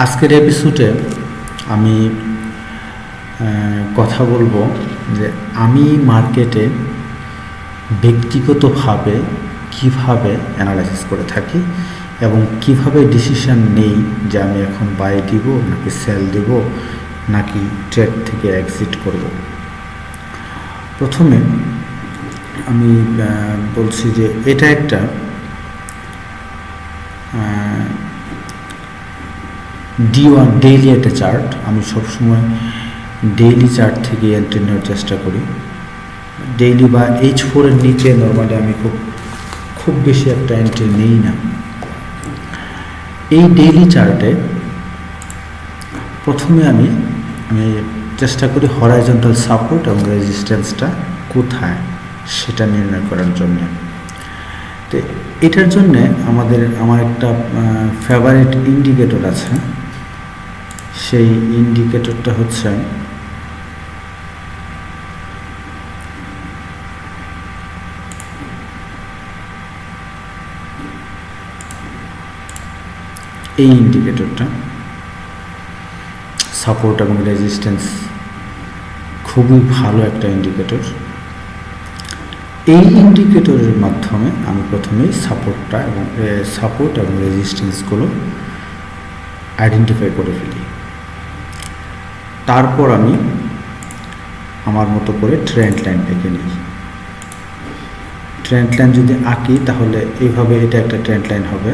আজকের এপিসোডে আমি কথা বলবো যে আমি মার্কেটে ব্যক্তিগতভাবে কিভাবে অ্যানালাইসিস করে থাকি এবং কিভাবে ডিসিশন নেই যে আমি এখন বাই দিব নাকি সেল দিব নাকি ট্রেড থেকে এক্সিট করব। প্রথমে আমি বলছি যে এটা একটা D1 ডেইলি একটা চার্ট। আমি সবসময় ডেইলি চার্ট থেকে এন্ট্রি নেওয়ার চেষ্টা করি। ডেইলি বা H4 এর নিচে নর্মালি আমি খুব বেশি একটা এন্ট্রি নেই না। এই ডেইলি চার্টে প্রথমে আমি চেষ্টা করি হরাইজন্টাল সাপোর্ট এবং রেজিস্ট্যান্সটা কোথায় সেটা নির্ণয় করার জন্য। তো এটার জন্যে আমার একটা ফেভারিট ইন্ডিকেটর আছে। সেই ইন্ডিকেটরটা হচ্ছে এই ইন্ডিকেটরটা। সাপোর্ট এবং রেজিস্ট্যান্স খুবই ভালো একটা ইন্ডিকেটর। এই ইন্ডিকেটরের মাধ্যমে আমি প্রথমেই সাপোর্ট এবং রেজিস্ট্যান্সগুলো আইডেন্টিফাই করে ফেলি। তারপর আমি আমার মতো করে ট্রেন্ড লাইন এঁকে নিই। ট্রেন্ড লাইন যদি আঁকি তাহলে এইভাবে এটা একটা ট্রেন্ড লাইন হবে,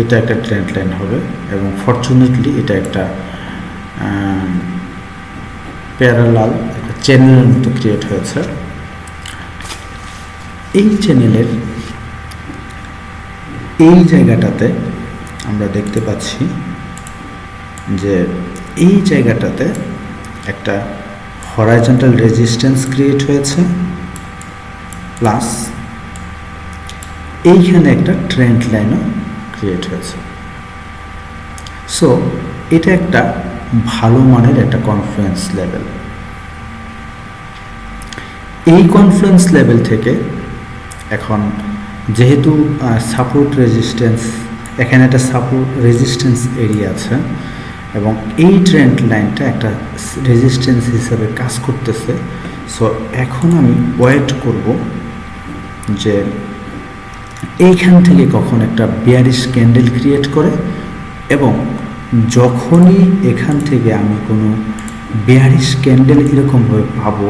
এটা একটা ট্রেন্ড লাইন হবে এবং ফরচুনেটলি এটা একটা প্যারালাল একটা চ্যানেলের মতো ক্রিয়েট হয়েছে। এই চ্যানেলের এই জায়গাটাতে আমরা দেখতে পাচ্ছি যে এই জায়গাটাতে একটা হরাইজন্টাল রেজিস্ট্যান্স ক্রিয়েট হয়েছে, প্লাস এইখানে একটা ট্রেন্ড লাইনও ক্রিয়েট হয়েছে। সো এটা একটা ভালো মানের একটা কনফ্লুয়েন্স লেভেল। এই কনফ্লুয়েন্স লেভেল থেকে এখন যেহেতু সাপোর্ট রেজিস্ট্যান্স, এখানে একটা সাপোর্ট রেজিস্ট্যান্স এরিয়া আছে এবং এই ট্রেন্ড লাইনটা একটা রেজিস্ট্যান্স হিসাবে কাজ করতেছে। সো এখন আমি ওয়েট করব যে এইখান থেকে কখন একটা বেয়ারিশ ক্যান্ডেল ক্রিয়েট করে এবং যখনই এখান থেকে আমি কোনো বেয়ারিশ ক্যান্ডেল এরকমভাবে পাবো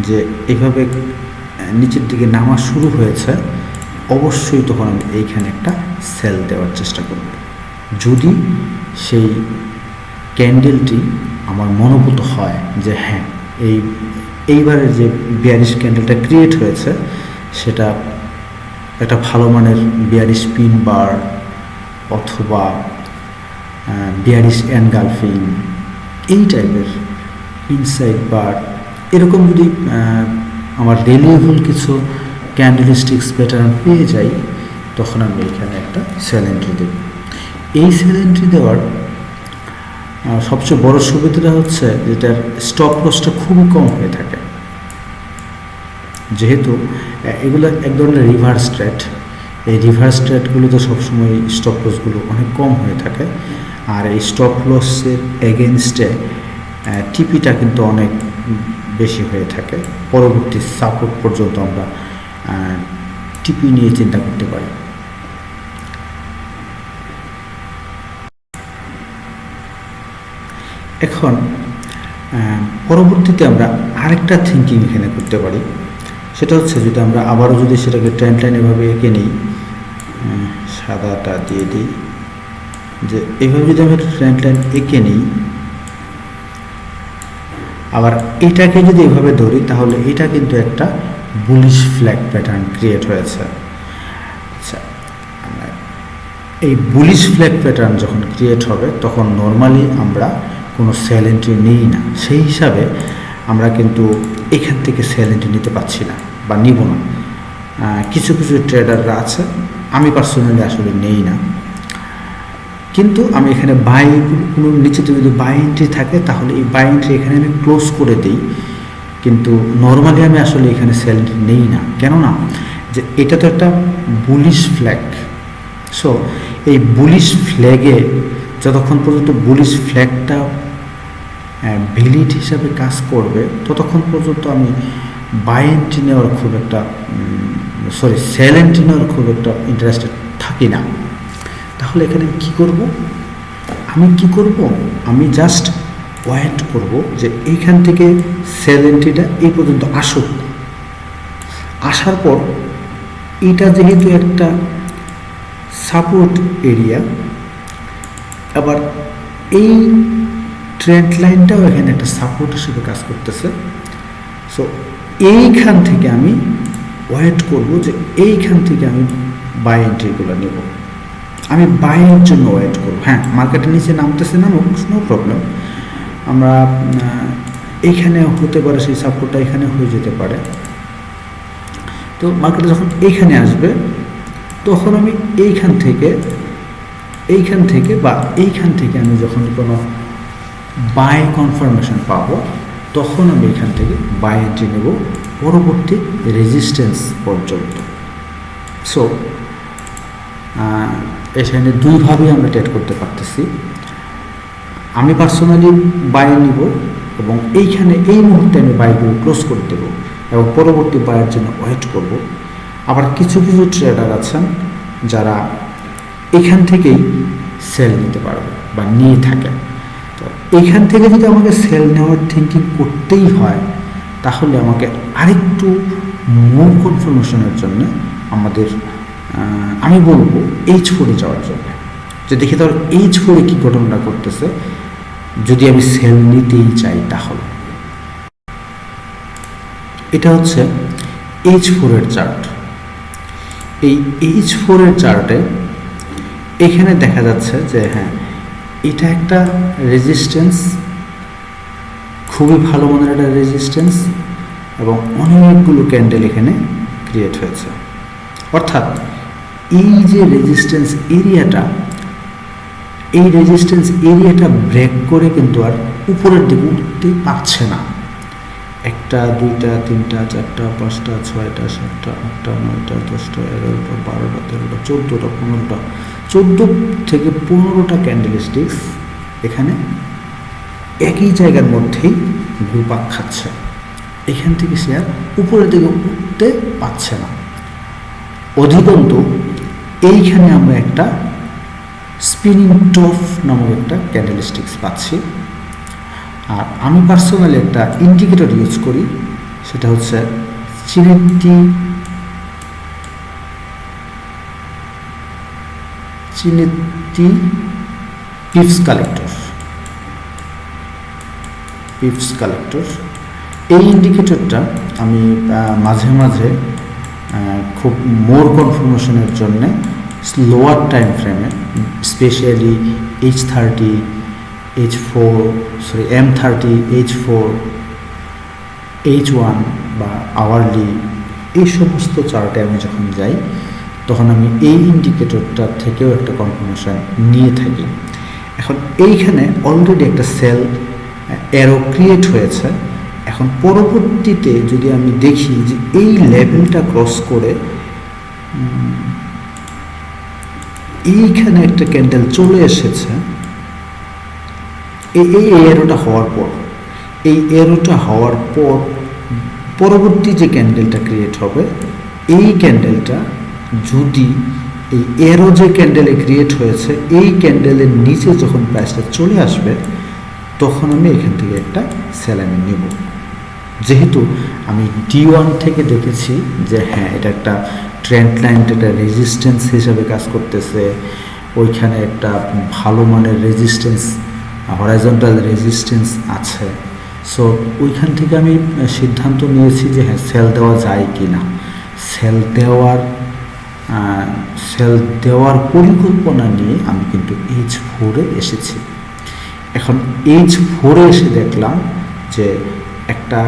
যে এইভাবে নিচের দিকে নামা শুরু হয়েছে, অবশ্যই তখন আমি এইখানে একটা সেল দেওয়ার চেষ্টা করব। যদি সেই ক্যান্ডেলটি আমার মনোভূত হয় যে হ্যাঁ এইবারের যে বেয়ারিশ ক্যান্ডেলটা ক্রিয়েট হয়েছে সেটা একটা ভালো মানের বেয়ারিশ পিন বার অথবা বেয়ারিশ এনগালফিং এই টাইপের ইনসাইড বার, এরকম যদি আমার রিলিয়েবল কিছু ক্যান্ডেলস্টিক্স প্যাটার্ন পেয়ে যাই তখন আমি এখানে একটা সেল এন্ট্রি দেব। এই সেল এন্ট্রি দেওয়ার সবচেয়ে বড় সুবিধাটা হচ্ছে যেটার স্টপ লসটা খুবই কম হয়ে থাকে, যেহেতু এগুলো এক ধরনের রিভার্স ট্রেড। এই রিভার্স ট্রেডগুলোতে সবসময় স্টপ লসগুলো অনেক কম হয়ে থাকে, আর এই স্টপ লসের এগেনস্টে টিপিটা কিন্তু অনেক বেশি হয়ে থাকে। পরবর্তী সাপোর্ট পর্যন্ত আমরা টিপি নিয়ে চিন্তা করতে পারি। এখন পরবর্তীতে আমরা আরেকটা থিঙ্কিং এখানে করতে পারি, সেটা হচ্ছে যদি আমরা আবারও যদি সেটাকে ট্রেন্ড লাইন এভাবে এঁকে নিই, সাদাটা দিয়ে দিই, যে এইভাবে যদি আমরা ট্রেন্ড লাইন এঁকে নিই আবার এটাকে যদি এভাবে ধরি তাহলে এটা কিন্তু একটা বুলিশ ফ্ল্যাগ প্যাটার্ন ক্রিয়েট হয়েছে। আচ্ছা, এই বুলিশ ফ্ল্যাগ প্যাটার্ন যখন ক্রিয়েট হবে তখন নর্মালি আমরা কোনো সেল এন্ট্রি নিই না। সেই হিসাবে আমরা কিন্তু এখান থেকে সেল এন্ট্রি নিতে পারছি না বা নিব না। কিছু কিছু ট্রেডাররা আছে, আমি পার্সোনালি আসলে নেই না, কিন্তু আমি এখানে বাই কোনো নিচেতে যদি বাই এন্ট্রি থাকে তাহলে এই বাই এন্ট্রি এখানে আমি ক্লোজ করে দিই, কিন্তু নর্মালি আমি আসলে এখানে সেল এন্ট্রি নেই না। কেননা যে এটা তো একটা বুলিশ ফ্ল্যাগ, সো এই বুলিশ ফ্ল্যাগে যতক্ষণ পর্যন্ত বুলিশ ফ্ল্যাগটা ভ্যালিড হিসাবে কাজ করবে ততক্ষণ পর্যন্ত আমি বাই এন্ট্রি নেওয়ার খুব একটা সেল এন্ট্রি নেওয়ার খুব একটা ইন্টারেস্টেড থাকি না। তাহলে এখানে কি করব, আমি জাস্ট ওয়েট করব যে এইখান থেকে সেল এন্ট্রিটা এই পর্যন্ত আসুক, আসার পর এটা যেহেতু একটা সাপোর্ট এরিয়া, আবার এই ট্রেন্ড লাইনটাও এখানে একটা সাপোর্ট হিসেবে কাজ করতেছে। সো এইখান থেকে আমি ওয়েট করব যে এইখান থেকে আমি বাই এন্ট্রিগুলো নেব, আমি বাইয়ের জন্য ওয়েট করব। হ্যাঁ, মার্কেটের নিচে নামতেছে না, নো প্রবলেম, আমরা এইখানে হতে পারে, সেই সাপোর্টটা এখানে হয়ে যেতে পারে। তো মার্কেটে যখন এইখানে আসবে তখন আমি এইখান থেকে বা এইখান থেকে আমি যখন কোনো বাই কনফার্মেশন পাবো তখন আমি এখান থেকে বাই এন্ট্রি নেব পরবর্তী রেজিস্ট্যান্স পর্যন্ত। সো এখানে দুইভাবেই আমরা ট্রেড করতে পারতেছি। আমি পার্সোনালি বাই নিব এবং এইখানে এই মুহূর্তে আমি বাইগুলো ক্লোজ করে দেব এবং পরবর্তী বাইয়ের জন্য ওয়েট করব। আবার কিছু ট্রেডার আছেন যারা এখান থেকেই সেল নিতে পারবে বা নিয়ে থাকে। তো এইখান থেকে যদি আমাকে সেল নেওয়ার থিঙ্কিং করতেই হয় তাহলে আমাকে আরেকটু মোর কনফার্মেশনের জন্য আমাদের আমি বলবো H4 যাওয়ার জন্য, যে দেখি তাহলে H4 কি ঘটনাটা করতেছে যদি আমি সেল নিতেই চাই। তাহলে এটা হচ্ছে H4 এর চার্ট। এই H4 এর চার্টে এখানে দেখা যাচ্ছে যে হ্যাঁ, এটা একটা রেজিস্ট্যান্স, খুবই ভালো মানের একটা রেজিস্ট্যান্স এবং অনেকগুলো ক্যান্ডেল এখানে ক্রিয়েট হয়েছে। অর্থাৎ এই যে রেজিস্ট্যান্স এরিয়াটা, এই রেজিস্ট্যান্স এরিয়াটা ব্রেক করে কিন্তু আর উপরের দিকে উঠতে পারছে না। 1, 2, 3, 4, 5, 6, 7, 8, 9, 10, 11, 12, 13, 14, 15, 14 থেকে 15টা ক্যান্ডেলস্টিক্স এখানে একই জায়গার মধ্যেই ঘুরপাক খাচ্ছে। এখান থেকে সে আর উপরের দিকে উঠতে পারছে না। অধিকন্তু এইখানে আমরা একটা স্পিনিং টপ নামক একটা ক্যান্ডেলস্টিক্স পাচ্ছি। আর আমি পার্সোনালি একটা ইন্ডিকেটর ইউজ করি, সেটা হচ্ছে চিনেটি পিপস কালেক্টর। এই ইন্ডিকেটরটা আমি মাঝে মাঝে খুব মোর কনফার্মেশনের জন্য লোয়ার টাইম ফ্রেমে, স্পেশালি M30, H4, H1 বা আওয়ারলি, এই সমস্ত চার্টে আমি যখন যাই তখন আমি এই ইন্ডিকেটরটা থেকেও একটা কনফার্মেশন নিয়ে থাকি। এখন এইখানে অলরেডি একটা সেল অ্যারো ক্রিয়েট হয়েছে। এখন পরবর্তীতে যদি আমি দেখি যে এই লেভেলটা ক্রস করে এইখানে একটা ক্যান্ডেল চলে এসেছে, এই এরোটা হওয়ার পর পরবর্তী যে ক্যান্ডেলটা ক্রিয়েট হবে, এই ক্যান্ডেলটা যদি এই এরো যে ক্যান্ডেলে ক্রিয়েট হয়েছে এই ক্যান্ডেলের নিচে যখন প্রাইসটা চলে আসবে তখন আমি এখান থেকে একটা সেল আমি নেব। যেহেতু আমি D1 থেকে দেখেছি যে হ্যাঁ, এটা একটা ট্রেন্ড লাইন, একটা রেজিস্ট্যান্স হিসাবে কাজ করতেছে, ওইখানে একটা ভালো মানের রেজিস্ট্যান্স, হরাইজন্টাল রেজিস্ট্যান্স আছে। সো ওইখান থেকে আমি সিদ্ধান্ত নিয়েছি যে হ্যাঁ, সেল দেওয়া যায় কি না। সেল দেওয়ার পরিকল্পনা নিয়ে আমি কিন্তু H4-এ এসেছি। এখন H4-এ এসে দেখলাম যে একটা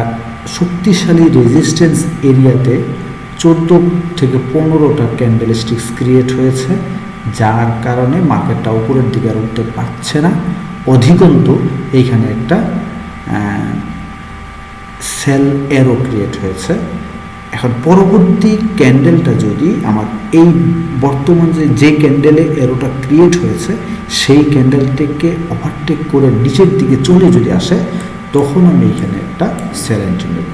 শক্তিশালী রেজিস্ট্যান্স এরিয়াতে 14 থেকে 15টা ক্যান্ডেলস্টিক্স ক্রিয়েট হয়েছে, যার কারণে মার্কেটটা উপরের দিকে আর উঠতে পারছে না। অধিকন্তু এইখানে একটা সেল অ্যারো ক্রিয়েট হয়েছে। এখন পরবর্তী ক্যান্ডেলটা যদি আমার এই বর্তমান যে ক্যান্ডেলে এরোটা ক্রিয়েট হয়েছে সেই ক্যান্ডেলটিকে ওভারটেক করে নিচের দিকে চলে যদি আসে তখন আমি এখানে একটা সেল এন্ট্রি নেব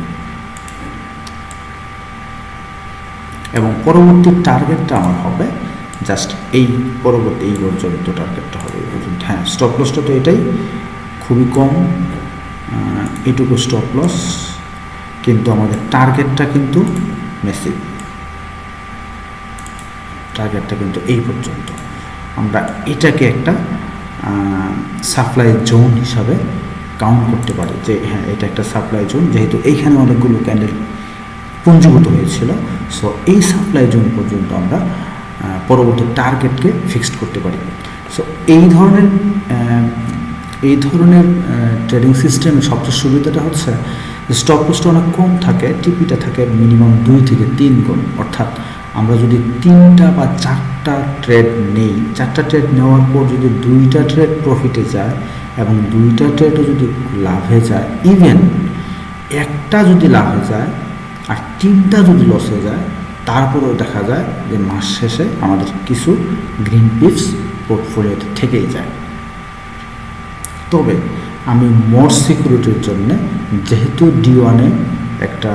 এবং পরবর্তী টার্গেটটা আমার হবে জাস্ট এই পরবর্তী এই পর্যন্ত টার্গেটটা হবে এই পর্যন্ত। হ্যাঁ, স্টপ লসটা তো এটাই খুবই কম, এটুকু স্টপ লস, কিন্তু আমাদের টার্গেটটা কিন্তু মেসিভ, টার্গেটটা কিন্তু এই পর্যন্ত। আমরা এটাকে একটা সাপ্লাই জোন হিসাবে কাউন্ট করতে পারি যে হ্যাঁ এটা একটা সাপ্লাই জোন, যেহেতু এইখানে অনেকগুলো ক্যান্ডেল পুঞ্জীভূত হয়েছিল। সো এই সাপ্লাই জোন পর্যন্ত আমরা পরবর্তী টার্গেটকে ফিক্সড করতে পারি। সো এই ধরনের ট্রেডিং সিস্টেমের সবচেয়ে সুবিধাটা হচ্ছে স্টপ লসটা অনেক কম থাকে, টিপিটা থাকে মিনিমাম 2 থেকে 3 গুণ। অর্থাৎ আমরা যদি 3টা বা 4টা ট্রেড নেই, 4টা ট্রেড নেওয়ার পর যদি 2টা ট্রেড প্রফিটে যায় এবং 2টা ট্রেডও যদি লাভে যায়, ইভেন একটা যদি লাভে যায় আর 3টা যদি লসে যায়, তারপরেও দেখা যায় যে মাস শেষে আমাদের কিছু গ্রিন পিপস পোর্টফোলিওতে থেকেই যায়। তবে আমি মোর সিকিউরিটির জন্য, যেহেতু D1-এ একটা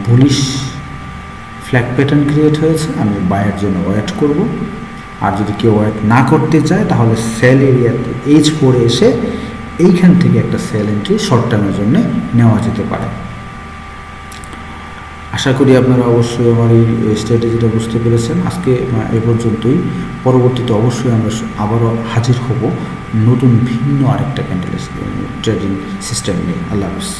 বুলিশ ফ্ল্যাগ প্যাটার্ন ক্রিয়েট হয়েছে, আমি বায়ের জন্য ওয়েট করব। আর যদি কেউ ওয়েট না করতে চায় তাহলে সেল এরিয়াতে H4 এসে এইখান থেকে একটা সেল এন্ট্রি শর্ট টার্মের জন্য নেওয়া যেতে পারে। আশা করি আপনারা অবশ্যই আমার এই স্ট্র্যাটেজিটা বুঝতে পেরেছেন। আজকে এ পর্যন্তই। পরবর্তীতে অবশ্যই আমরা আবারও হাজির হব নতুন ভিন্ন আরেকটা ক্যান্ডেল ট্রেডিং সিস্টেম নিয়ে। আল্লাহ হাফেজ।